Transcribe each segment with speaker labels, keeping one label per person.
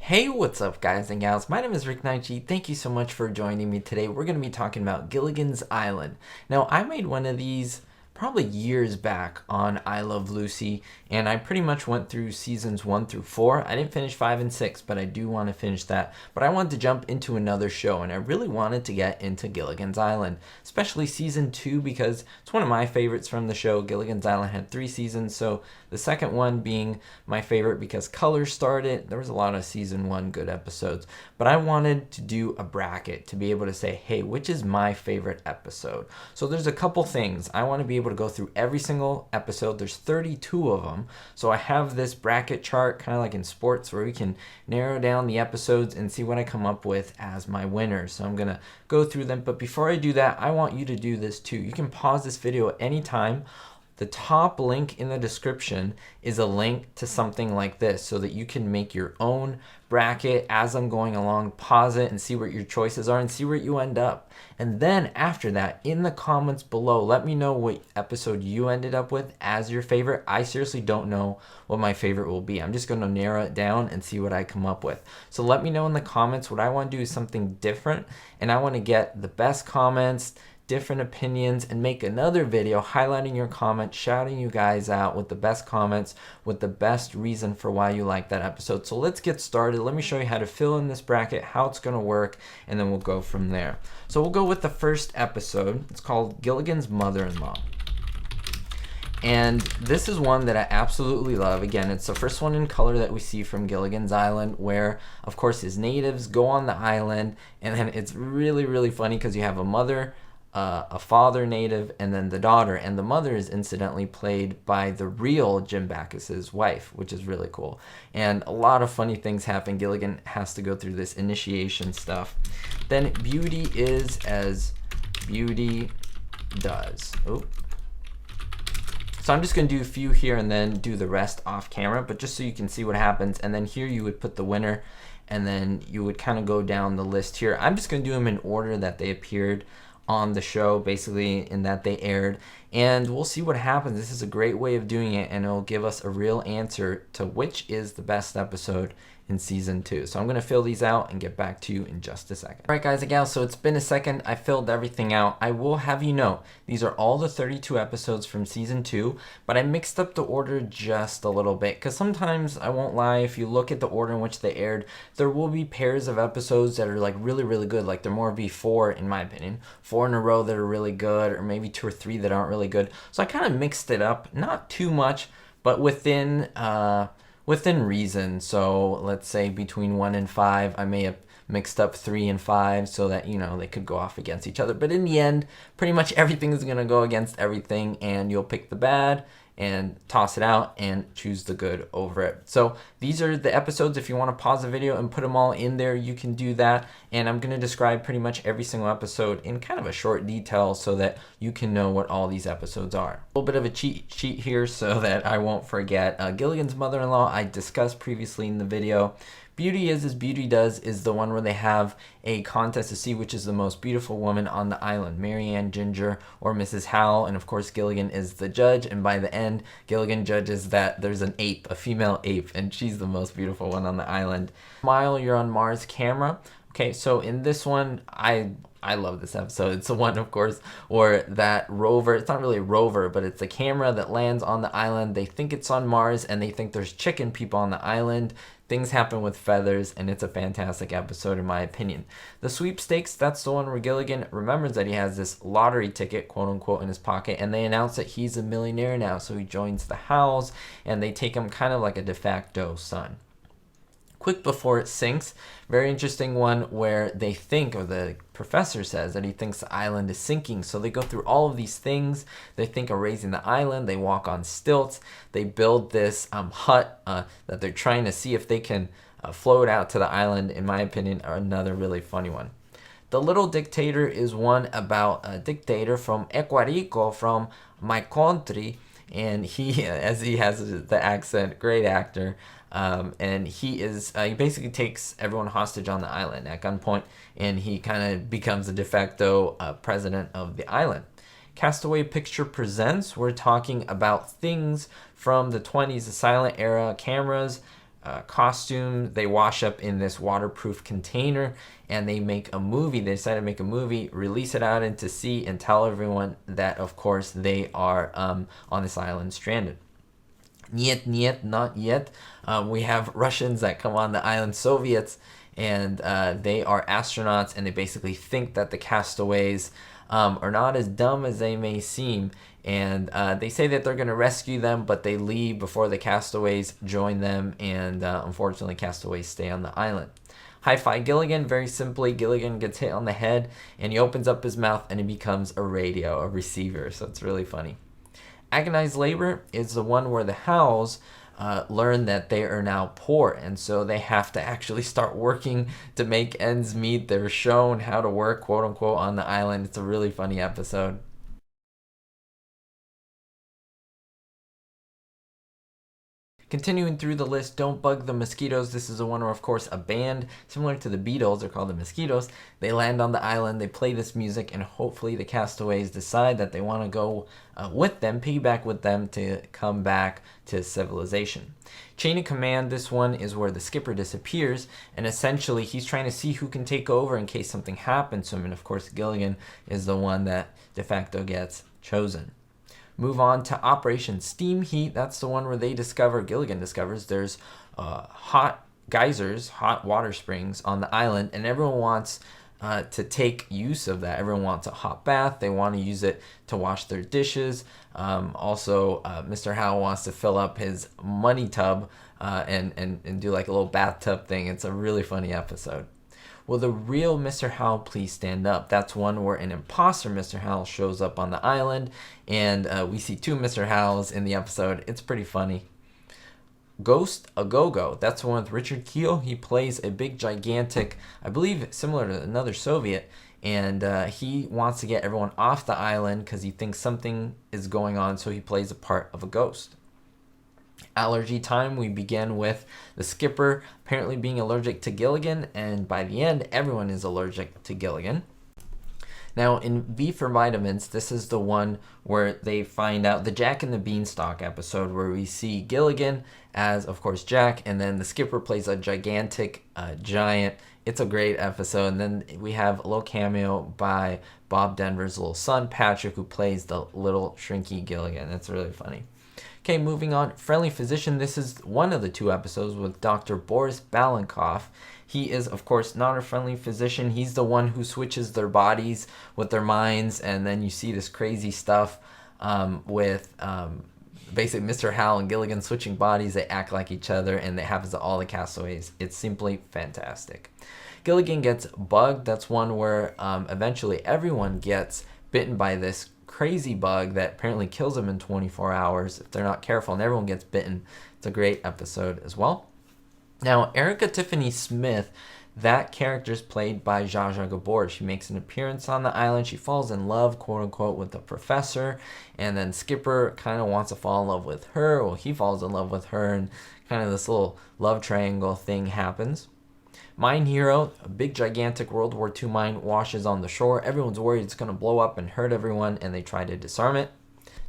Speaker 1: Hey, what's up guys and gals? My name is Rick Naichi. Thank you so much for joining me today. We're going to be talking about Gilligan's Island. Now, I made one of these probably years back on I Love Lucy, and I pretty much went through seasons 1 through 4. I didn't finish 5 and 6, but I do want to finish that. But I wanted to jump into another show, and I really wanted to get into Gilligan's Island, especially season 2 because it's one of my favorites from the show. Gilligan's Island had 3 seasons, so the second one being my favorite because Color started. There was a lot of season 1 good episodes, but I wanted to do a bracket to be able to say, hey, which is my favorite episode? So there's a couple things. I want to be able to go through every single episode. There's 32 of them. So I have this bracket chart, kind of like in sports, where we can narrow down the episodes and see what I come up with as my winners. So I'm going to go through them. But before I do that, I want you to do this too. You can pause this video at any time. The top link in the description is a link to something like this so that you can make your own bracket as I'm going along, pause it and see what your choices are and see where you end up. And then after that, in the comments below, let me know what episode you ended up with as your favorite. I seriously don't know what my favorite will be. I'm just going to narrow it down and see what I come up with. So let me know in the comments. What I want to do is something different, and I want to get the best comments, different opinions, and make another video highlighting your comments, shouting you guys out with the best comments, with the best reason for why you like that episode. So let's get started. Let me show you how to fill in this bracket, how it's going to work, and then we'll go from there. So we'll go with the first episode. It's called Gilligan's Mother-in-Law. And this is one that I absolutely love. Again, it's the first one in color that we see from Gilligan's Island, where of course his natives go on the island, and then it's really, really funny because you have a mother, a father native, and then the daughter, and the mother is incidentally played by the real Jim Backus's wife, which is really cool. And a lot of funny things happen. Gilligan has to go through this initiation stuff. Then beauty is as beauty does. Oh. So I'm just going to do a few here and then do the rest off camera, but just so you can see what happens. And then here you would put the winner, and then you would kind of go down the list here. I'm just going to do them in order that they appeared on the show, basically in that they aired, and we'll see what happens. This is a great way of doing it, and it'll give us a real answer to which is the best episode in season 2. So I'm going to fill these out and get back to you in just a second. Alright guys and gals, so it's been a second. I filled everything out. I will have you know, these are all the 32 episodes from season 2, but I mixed up the order just a little bit, because sometimes, I won't lie, if you look at the order in which they aired, there will be pairs of episodes that are like really, really good. Like there more be 4, in my opinion, 4 in a row that are really good, or maybe 2 or 3 that aren't really good. So I kind of mixed it up, not too much, but within reason. So let's say between 1 and 5, I may have mixed up 3 and 5 so that, you know, they could go off against each other. But in the end, pretty much everything is going to go against everything, and you'll pick the bad and toss it out and choose the good over it. So these are the episodes. If you want to pause the video and put them all in there, you can do that. And I'm going to describe pretty much every single episode in kind of a short detail so that you can know what all these episodes are. A little bit of a cheat sheet here so that I won't forget. Gilligan's Mother-in-Law I discussed previously in the video. Beauty is as beauty does is the one where they have a contest to see which is the most beautiful woman on the island, Marianne, Ginger, or Mrs. Howell. And of course Gilligan is the judge, and by the end Gilligan judges that there's an ape, a female ape, and she's the most beautiful one on the island. Smile, you're on Mars camera. Okay, so in this one, I love this episode. It's the one, of course, where that rover, it's not really a rover, but it's a camera that lands on the island. They think it's on Mars, and they think there's chicken people on the island. Things happen with feathers, and it's a fantastic episode in my opinion. The Sweepstakes, that's the one where Gilligan remembers that he has this lottery ticket, quote unquote, in his pocket, and they announce that he's a millionaire now, so he joins the Howells, and they take him kind of like a de facto son. Quick before it sinks, very interesting one where they think, or the professor says that he thinks the island is sinking. So they go through all of these things. They think of raising the island. They walk on stilts. They build this hut that they're trying to see if they can float out to the island. In my opinion, another really funny one. The Little Dictator is one about a dictator from Ecuador, from my country. And he, as he has the accent, great actor. And he basically takes everyone hostage on the island at gunpoint, and he kind of becomes the de facto president of the island. Castaway Picture Presents, we're talking about things from the 20s, the silent era, cameras, costume. They wash up in this waterproof container, and they make a movie. They decide to make a movie, release it out into sea, and tell everyone that, of course, they are on this island stranded. Niet, not yet. We have Russians that come on the island, Soviets, and they are astronauts, and they basically think that the castaways are not as dumb as they may seem, and they say that they're going to rescue them, but they leave before the castaways join them, and unfortunately castaways stay on the island. Hi-Fi Gilligan, very simply, Gilligan gets hit on the head, and he opens up his mouth, and he becomes a radio, a receiver, so it's really funny. Agonized Labor is the one where the Howls learn that they are now poor, and so they have to actually start working to make ends meet. They're shown how to work, quote unquote, on the island. It's a really funny episode. Continuing through the list, Don't Bug the Mosquitoes. This is the one where, of course, a band similar to the Beatles, they're called the Mosquitoes. They land on the island, they play this music, and hopefully the castaways decide that they want to go with them, piggyback with them to come back to civilization. Chain of Command, this one is where the skipper disappears, and essentially he's trying to see who can take over in case something happens to him, and of course Gilligan is the one that de facto gets chosen. Move on to Operation Steam Heat. That's the one where Gilligan discovers there's hot geysers, hot water springs on the island, and everyone wants to take use of that. Everyone wants a hot bath. They want to use it to wash their dishes. Also, Mr. Howe wants to fill up his money tub and do like a little bathtub thing. It's a really funny episode. Will the real Mr. Howell please stand up? That's one where an imposter Mr. Howell shows up on the island, and we see two Mr. Howells in the episode. It's pretty funny. Ghost of Gogo. That's the one with Richard Kiel. He plays a big, gigantic, I believe similar to another Soviet, and he wants to get everyone off the island because he thinks something is going on, so he plays a part of a ghost. Allergy Time, we begin with the skipper apparently being allergic to Gilligan, and by the end, everyone is allergic to Gilligan. Now, in V for Vitamins, this is the one where they find out the Jack and the Beanstalk episode where we see Gilligan as, of course, Jack, and then the skipper plays a gigantic giant. It's a great episode. And then we have a little cameo by Bob Denver's little son, Patrick, who plays the little shrinky Gilligan. It's really funny. Okay, moving on. Friendly Physician. This is one of the two episodes with Dr. Boris Balankov. He is, of course, not a friendly physician. He's the one who switches their bodies with their minds, and then you see this crazy stuff with basically Mr. Howell and Gilligan switching bodies. They act like each other, and it happens to all the castaways. It's simply fantastic. Gilligan gets bugged. That's one where eventually everyone gets bitten by this crazy bug that apparently kills them in 24 hours if they're not careful, and everyone gets bitten. It's a great episode as well. Now, Erica Tiffany Smith, that character is played by Zsa Zsa Gabor. She makes an appearance on the island. She falls in love, quote unquote, with the professor, and then Skipper kind of wants to fall in love with her. Well, he falls in love with her, and kind of this little love triangle thing happens. Mine Hero, a big gigantic World War II mine washes on the shore. Everyone's worried it's going to blow up and hurt everyone, and they try to disarm it.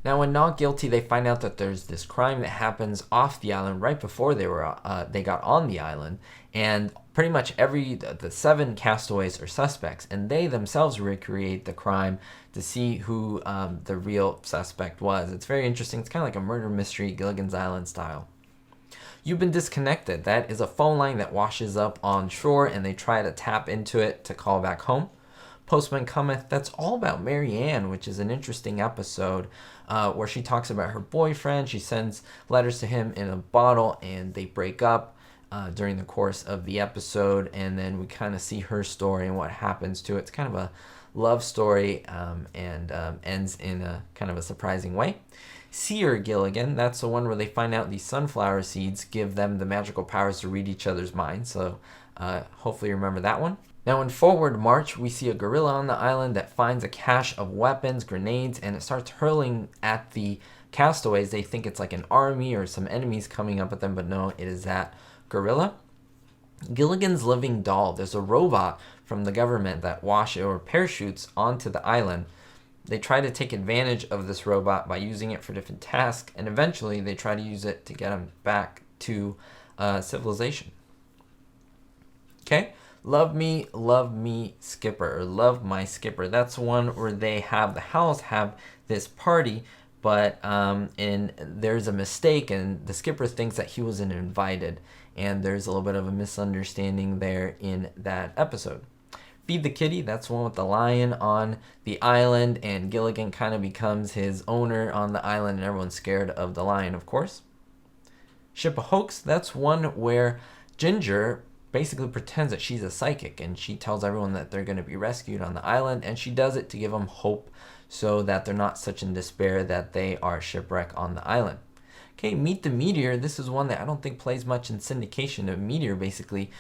Speaker 1: Now, in Not Guilty, they find out that there's this crime that happens off the island right before they got on the island, and pretty much the 7 castaways are suspects, and they themselves recreate the crime to see who the real suspect was. It's very interesting. It's kind of like a murder mystery, Gilligan's Island style. You've Been Disconnected. That is a phone line that washes up on shore, and they try to tap into it to call back home. Postman Cometh. That's all about Mary Ann, which is an interesting episode where she talks about her boyfriend. She sends letters to him in a bottle, and they break up during the course of the episode, and then we kind of see her story and what happens to it. It's kind of a love story and ends in a kind of a surprising way. Seer Gilligan, that's the one where they find out these sunflower seeds give them the magical powers to read each other's minds, so hopefully you remember that one. Now in Forward March, we see a gorilla on the island that finds a cache of weapons, grenades, and it starts hurling at the castaways. They think it's like an army or some enemies coming up at them, but no, it is that gorilla. Gilligan's Living Doll. There's a robot from the government that parachutes onto the island. They try to take advantage of this robot by using it for different tasks, and eventually they try to use it to get him back to civilization. Okay, love me, Skipper, or love my Skipper. That's one where the Howls have this party, but and there's a mistake, and the Skipper thinks that he wasn't invited, and there's a little bit of a misunderstanding there in that episode. Feed the Kitty, that's one with the lion on the island, and Gilligan kind of becomes his owner on the island, and everyone's scared of the lion, of course. Ship a Hoax, that's one where Ginger basically pretends that she's a psychic, and she tells everyone that they're going to be rescued on the island, and she does it to give them hope so that they're not such in despair that they are shipwrecked on the island. Okay, Meet the Meteor, this is one that I don't think plays much in syndication. A meteor basically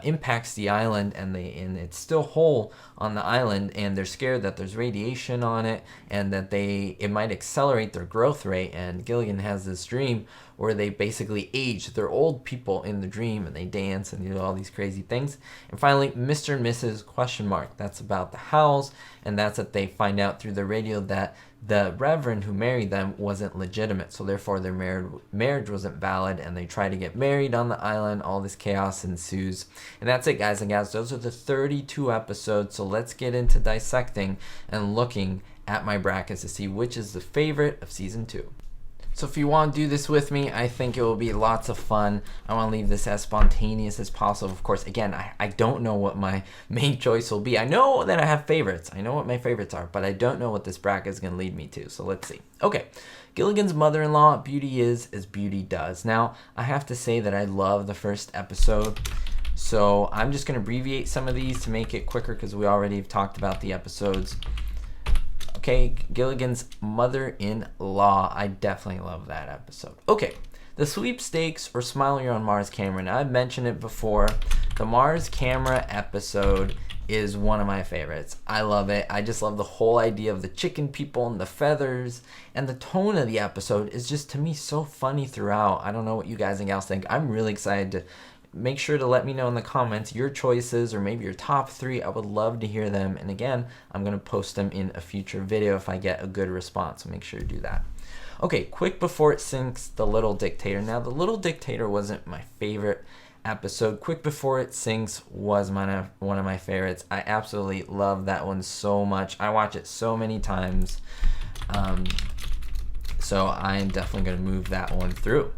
Speaker 1: impacts the island, and it's still whole on the island, and they're scared that there's radiation on it and that it might accelerate their growth rate. And Gilligan has this dream where they basically age. They're old people in the dream, and they dance and do all these crazy things. And finally, Mr. and Mrs. ? That's about the Howls, and that's that they find out through the radio that the Reverend who married them wasn't legitimate, so therefore their marriage wasn't valid, and they try to get married on the island. All this chaos ensues. And that's it, guys and gals. Those are the 32 episodes, so let's get into dissecting and looking at my brackets to see which is the favorite of season 2. So if you want to do this with me, I think it will be lots of fun. I want to leave this as spontaneous as possible. Of course, again, I don't know what my main choice will be. I know that I have favorites. I know what my favorites are, but I don't know what this bracket is going to lead me to. So let's see. Okay, Gilligan's mother-in-law, beauty is as beauty does. Now, I have to say that I love the first episode. So I'm just going to abbreviate some of these to make it quicker because we already have talked about the episodes. Okay, Gilligan's mother-in-law. I definitely love that episode. Okay, the Sweepstakes, or Smile You're on Mars Camera. Now, I've mentioned it before. The Mars Camera episode is one of my favorites. I love it. I just love the whole idea of the chicken people and the feathers. And the tone of the episode is just, to me, so funny throughout. I don't know what you guys and gals think. I'm really excited to make sure to let me know in the comments your choices or maybe your top 3. I would love to hear them. And again, I'm going to post them in a future video if I get a good response. So make sure to do that. Okay, Quick Before It Sinks, The Little Dictator. Now, The Little Dictator wasn't my favorite episode. Quick Before It Sinks was one of my favorites. I absolutely love that one so much. I watch it so many times. So I'm definitely going to move that one through.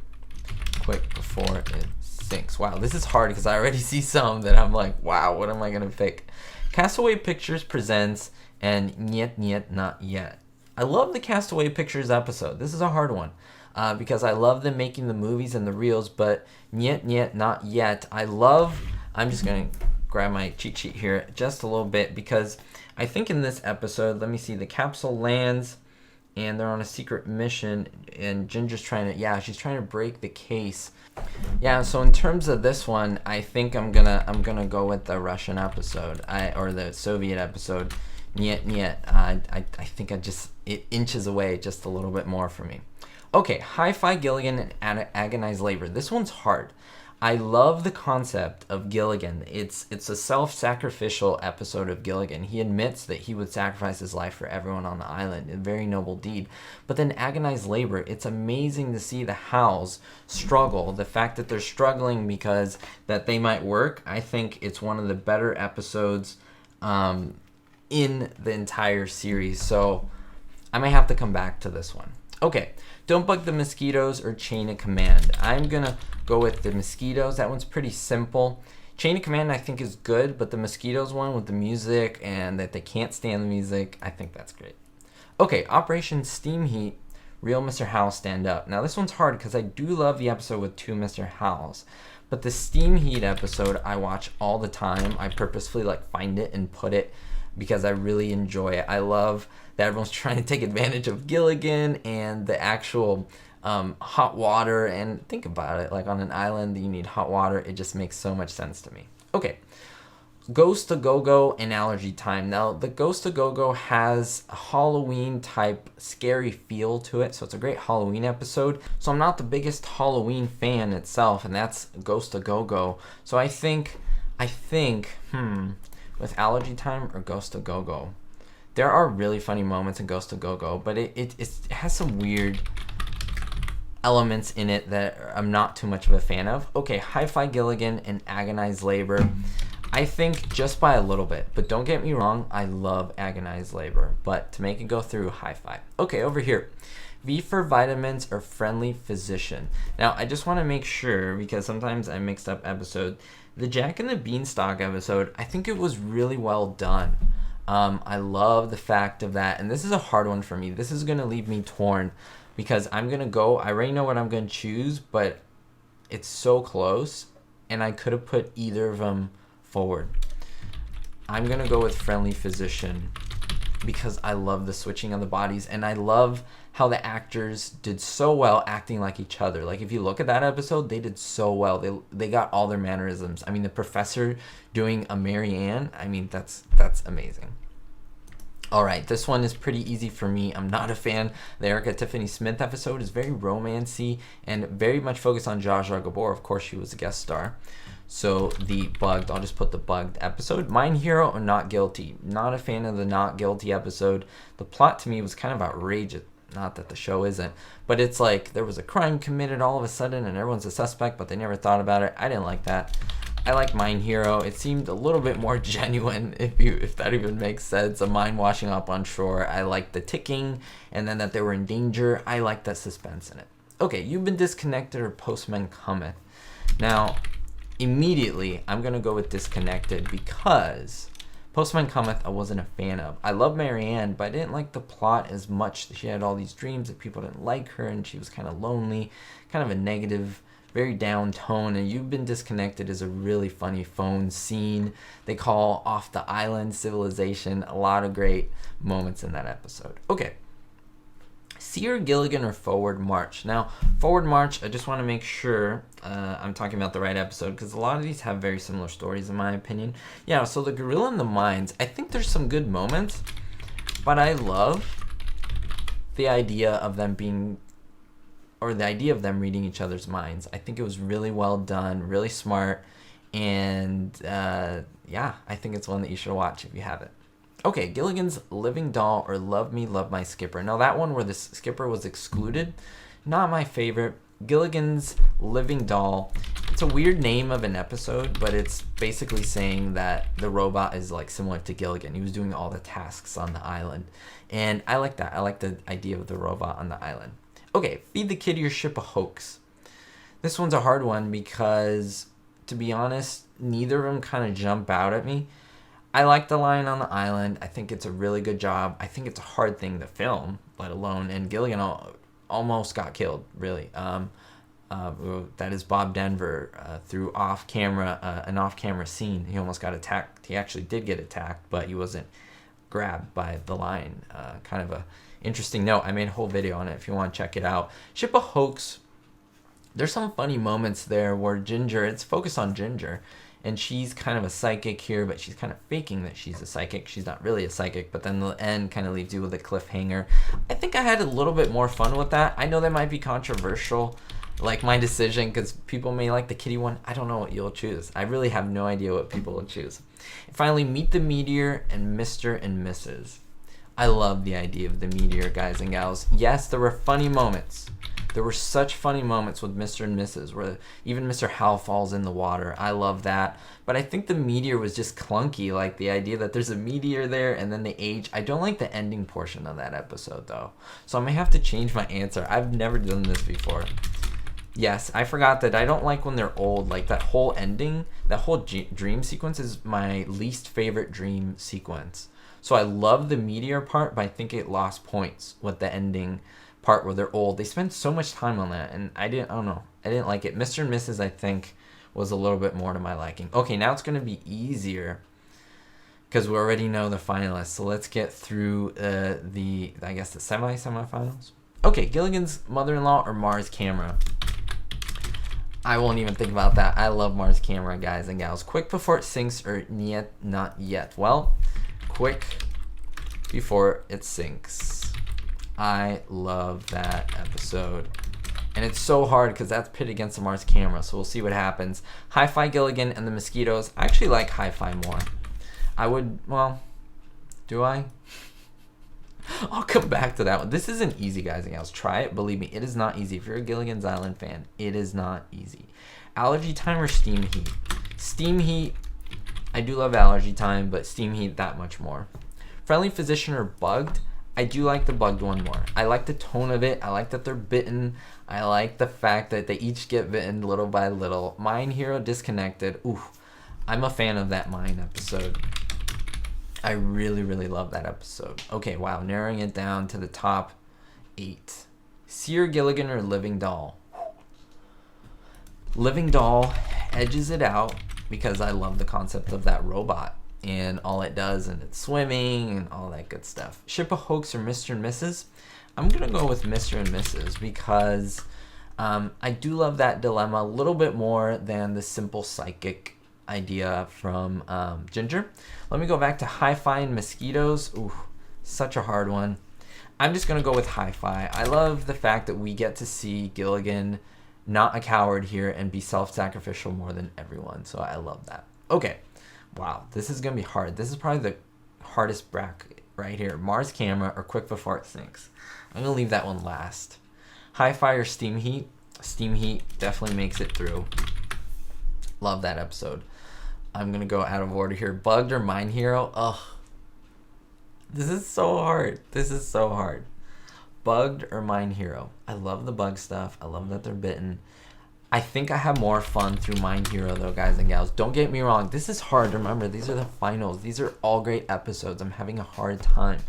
Speaker 1: Quick Before It Sinks. Wow, this is hard because I already see some that I'm like, wow, what am I going to pick? Castaway Pictures presents and Niet Niet Not Yet. I love the Castaway Pictures episode. This is a hard one because I love them making the movies and the reels, but Niet Niet Not Yet, I'm just going to grab my cheat sheet here just a little bit because I think in this episode, let me see, the capsule lands and they're on a secret mission, and Ginger's she's trying to break the case. Yeah, so in terms of this one, I think I'm gonna go with the Russian episode, or the Soviet episode. Niet Niet. I think it inches away just a little bit more for me. Okay, Hi-Fi Gilligan and Agonized Labor. This one's hard. I love the concept of Gilligan. It's a self-sacrificial episode of Gilligan. He admits that he would sacrifice his life for everyone on the island, a very noble deed. But then Agonized Labor, it's amazing to see the Howls struggle. The fact that they're struggling because that they might work, I think it's one of the better episodes in the entire series. So I might have to come back to this one. Okay, Don't Bug the Mosquitoes or Chain of Command. I'm going to go with the Mosquitoes. That one's pretty simple. Chain of Command I think is good, but the Mosquitoes one with the music and that they can't stand the music, I think that's great. Okay, Operation Steam Heat, Real Mr. Howell Stand Up. Now this one's hard because I do love the episode with 2 Mr. Howells, but the Steam Heat episode I watch all the time. I purposefully find it and put it because I really enjoy it. I love that everyone's trying to take advantage of Gilligan and the actual hot water. And think about it, on an island you need hot water. It just makes so much sense to me. Okay, Ghost of Gogo and Allergy Time. Now, the Ghost of Gogo has a Halloween type scary feel to it, so it's a great Halloween episode. So I'm not the biggest Halloween fan itself, and that's Ghost of Gogo. So I think with Allergy Time or Ghost of Gogo. There are really funny moments in Ghost of Gogo, but it has some weird elements in it that I'm not too much of a fan of. Okay, Hi-Fi Gilligan and Agonized Labor. I think just by a little bit, but don't get me wrong, I love Agonized Labor, but to make it go through, Hi-Fi. Okay, over here. V for Vitamins or Friendly Physician. Now, I just want to make sure, because sometimes I mixed up episodes. The Jack and the Beanstalk episode, I think it was really well done. I love the fact of that, and this is a hard one for me. This is going to leave me torn, because I'm going to go, I already know what I'm going to choose, but it's so close, and I could have put either of them forward. I'm going to go with Friendly Physician, because I love the switching of the bodies, and I love how the actors did so well acting like each other. Like, if you look at that episode, they did so well. They got all their mannerisms. I mean, the professor doing a Mary Ann, I mean, that's amazing. All right, this one is pretty easy for me. I'm not a fan. The Erica Tiffany Smith episode is very romancy and very much focused on Zsa Zsa Gabor. Of course, she was a guest star. So the Bugged, I'll just put the Bugged episode. Mind Hero or Not Guilty. Not a fan of the Not Guilty episode. The plot to me was kind of outrageous. Not that the show isn't, but it's like there was a crime committed all of a sudden and everyone's a suspect, but they never thought about it. I didn't like that. I like Mind Hero. It seemed a little bit more genuine, if that even makes sense. A mine washing up on shore. I liked the ticking, and then that they were in danger. I like that suspense in it. Okay, You've Been Disconnected or Postman Cometh. Now, immediately, I'm going to go with Disconnected because Postman Cometh I wasn't a fan of. I love Marianne, but I didn't like the plot as much. She had all these dreams that people didn't like her, and she was kind of lonely, kind of a negative, very down tone. And You've Been Disconnected is a really funny phone scene. They call Off the Island Civilization. A lot of great moments in that episode. Okay. Seer Gilligan or Forward March. Now, Forward March, I just want to make sure I'm talking about the right episode, because a lot of these have very similar stories in my opinion. Yeah, so the Gorilla in the Mines, I think there's some good moments, but I love the idea of them being, or the idea of them reading each other's minds. I think it was really well done, really smart, and yeah, I think it's one that you should watch if you haven't. Okay, Gilligan's Living Doll or Love Me, Love My Skipper. Now, that one where the skipper was excluded, not my favorite. Gilligan's Living Doll, it's a weird name of an episode, but it's basically saying that the robot is like similar to Gilligan. He was doing all the tasks on the island, and I like that. I like the idea of the robot on the island. Okay, Feed the Kitty or Ship a Hoax. This one's a hard one because, to be honest, neither of them kind of jump out at me. I like The Lion on the Island. I think it's a really good job. I think it's a hard thing to film, let alone, and Gilligan almost got killed, really. That is Bob Denver through an off-camera scene. He almost got attacked. He actually did get attacked, but he wasn't grabbed by the lion. Kind of a interesting note. I made a whole video on it if you want to check it out. Ship a Hoax. There's some funny moments there where Ginger, it's focused on Ginger, and she's kind of a psychic here, but she's kind of faking that she's a psychic. She's not really a psychic, but then the end kind of leaves you with a cliffhanger. I think I had a little bit more fun with that. I know that might be controversial, like my decision, because people may like the kitty one. I don't know what you'll choose. I really have no idea what people will choose. And finally, Meet the Meteor and Mr. and Mrs. I love the idea of the meteor, guys and gals. Yes, there were funny moments. There were such funny moments with Mr. and Mrs. where even Mr. Howell falls in the water. I love that. But I think the meteor was just clunky, like the idea that there's a meteor there and then they age. I don't like the ending portion of that episode, though. So I may have to change my answer. I've never done this before. Yes, I forgot that I don't like when they're old. Like that whole ending, that whole dream sequence is my least favorite dream sequence. So I love the meteor part, but I think it lost points with the ending part where they're old. They spend so much time on that, and I don't know. I didn't like it. Mr. and Mrs., I think, was a little bit more to my liking. Okay, now it's going to be easier because we already know the finalists. So let's get through the semifinals. Okay, Gilligan's Mother-in-Law or Mars Camera. I won't even think about that. I love Mars Camera, guys and gals. Quick Before It Sinks or Niet Not Yet. Well, Quick Before It Sinks. I love that episode. And it's so hard because that's pitted against the Mars Camera, so we'll see what happens. Hi-Fi Gilligan and the Mosquitoes. I actually like Hi-Fi more. Do I? I'll come back to that one. This isn't easy, guys and gals. Try it. Believe me, it is not easy. If you're a Gilligan's Island fan, it is not easy. Allergy Time or Steam Heat? Steam Heat, I do love Allergy Time, but Steam Heat that much more. Friendly Physician or Bugged? I do like the Bugged one more. I like the tone of it. I like that they're bitten. I like the fact that they each get bitten little by little. Mine Hero Disconnected. Ooh, I'm a fan of that Mine episode. I really, really love that episode. Okay, wow, narrowing it down to the top 8. Seer Gilligan or Living Doll? Living Doll edges it out because I love the concept of that robot and all it does, and it's swimming and all that good stuff. Ship a Hoax or Mr. and Mrs.? I'm gonna go with Mr. and Mrs. because I do love that dilemma a little bit more than the simple psychic idea from Ginger. Let me go back to Hi-Fi and Mosquitoes. Ooh, such a hard one. I'm just gonna go with Hi-Fi. I love the fact that we get to see Gilligan not a coward here and be self-sacrificial more than everyone, so I love that. Okay. Wow, this is going to be hard. This is probably the hardest bracket right here. Mars Camera or Quick Before It Sinks? I'm going to leave that one last. Hi-Fi or Steam Heat? Steam Heat definitely makes it through. Love that episode. I'm going to go out of order here. Bugged or Mine Hero? Ugh. This is so hard. This is so hard. Bugged or Mine Hero? I love the bug stuff. I love that they're bitten. I think I have more fun through Mine Hero though, guys and gals. Don't get me wrong. This is hard. Remember, these are the finals. These are all great episodes. I'm having a hard time.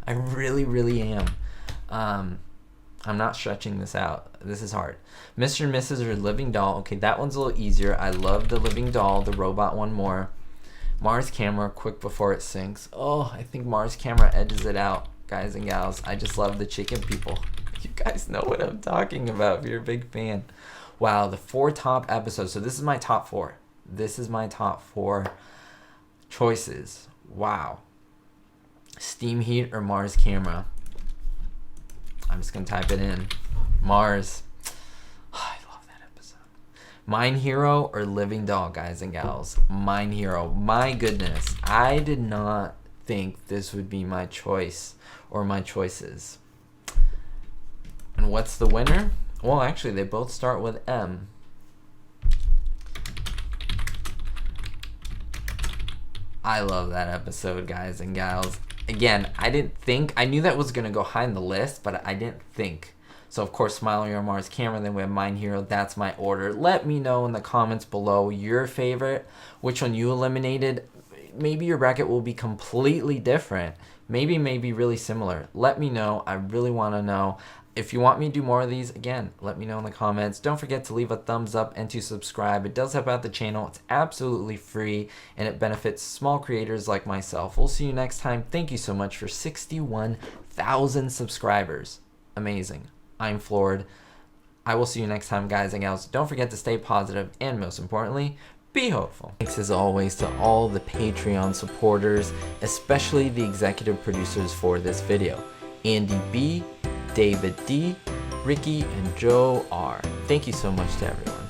Speaker 1: I really, really am. I'm not stretching this out. This is hard. Mr. and Mrs. or Living Doll? Okay, that one's a little easier. I love the Living Doll, the robot one more. Mars Camera, Quick Before It Sinks. Oh, I think Mars Camera edges it out, guys and gals. I just love the chicken people. You guys know what I'm talking about if you're a big fan. Wow, the 4 top episodes. So this is my top 4. This is my top 4 choices. Wow. Steam Heat or Mars Camera? I'm just going to type it in. Mars. Oh, I love that episode. Mine Hero or Living Doll, guys and gals? Mine Hero. My goodness. I did not think this would be my choice or my choices. And what's the winner? Well, actually, they both start with M. I love that episode, guys and gals. Again, I knew that was going to go high in the list, but I didn't think. So, of course, Smiley or Mars Camera, then we have Mine Hero. That's my order. Let me know in the comments below your favorite, which one you eliminated. Maybe your bracket will be completely different. Maybe really similar. Let me know. I really want to know. If you want me to do more of these, again, let me know in the comments. Don't forget to leave a thumbs up and to subscribe. It does help out the channel. It's absolutely free, and it benefits small creators like myself. We'll see you next time. Thank you so much for 61,000 subscribers. Amazing. I'm floored. I will see you next time, guys and gals. Don't forget to stay positive, and most importantly, be hopeful. Thanks as always to all the Patreon supporters, especially the executive producers for this video. Andy B, David D, Ricky, and Joe R. Thank you so much to everyone.